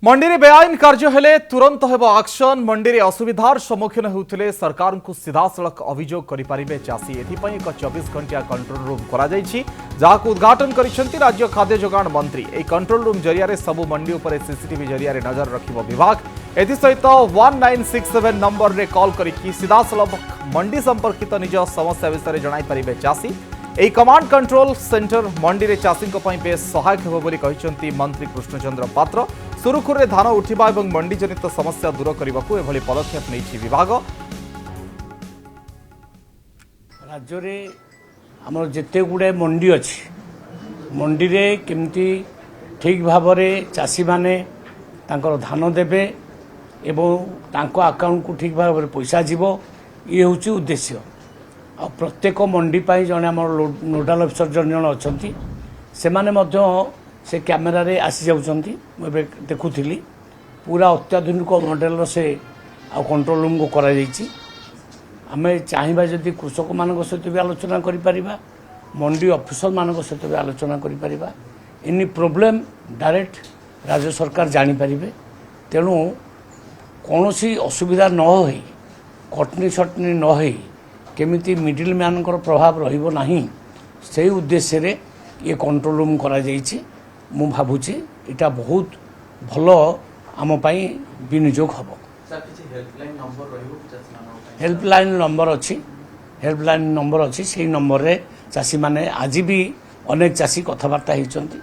मंडी में बेआईन कार्य हेले तुरंत हेब एक्शन। मंडी में असुविधार सम्मुखीन होते सरकार को सीधा सड़क अभियोग करेंगे चाषी। एथिपाई एक 24 घंटिया कंट्रोल रूम कर उद्घाटन कर राज्य खाद्य जोगाण मंत्री। यह कंट्रोल रूम जरिया सबू मंडी उपर सीसीटीवी जरिया नजर रखिब विभाग। एसहित 1967 नंबर रे कॉल करी सीधा सड़क मंडी संपर्कित निज समस्या विषय जणाई चाषी। यह कमांड कंट्रोल सेंटर मंडी में चाषी बेस सहायक होब बोली कहिसेंती मंत्री कृष्णचंद्र पात्र। सुरुखुर में धान उठा और मंडी जनित समस्या दूर करने को एभली पदक्षेप नहीं विभाग। राज्य में आम जिते गुड़े मंडी अच्छी मंडी रे केमती ठीक भाव में चाषी माने तांकर धान देबे एवं तांको अकाउंट को ठीक भाव में पैसा जीव ये हूँ उद्देश्य। आ प्रत्येक मंडी पाई जने आम नोडाल अफिसर जन जन अच्छा से माने से कैमेरा रे आसी जाउछंती। मुझे देखुली पूरा अत्याधुनिक मॉडल से आ कंट्रोल रूम को करा जाइछि। आमे चाहिबा जदि कृषक मानक सहित भी आलोचना करि परिबा, मंडी ऑफिसर मानक सहित भी आलोचना करि परिबा। एनी प्रॉब्लम डायरेक्ट राज्य सरकार जानि परिबे। तेणु कौनसी असुविधा न होई कटनी छटनी न होई केमिति मिडिल मैन प्रभाव रहिबो नाही से उद्देश्य रे ये कंट्रोल रूम करा जाइछि। मु भावुची इटा बहुत भलो आम पाई विनियोग हम। हेल्पलाइन नंबर अच्छी हेल्पलाइन नंबर अच्छी से नंबर रे चाषी माने आज भी अनेक चाषी कथबार्ता होती।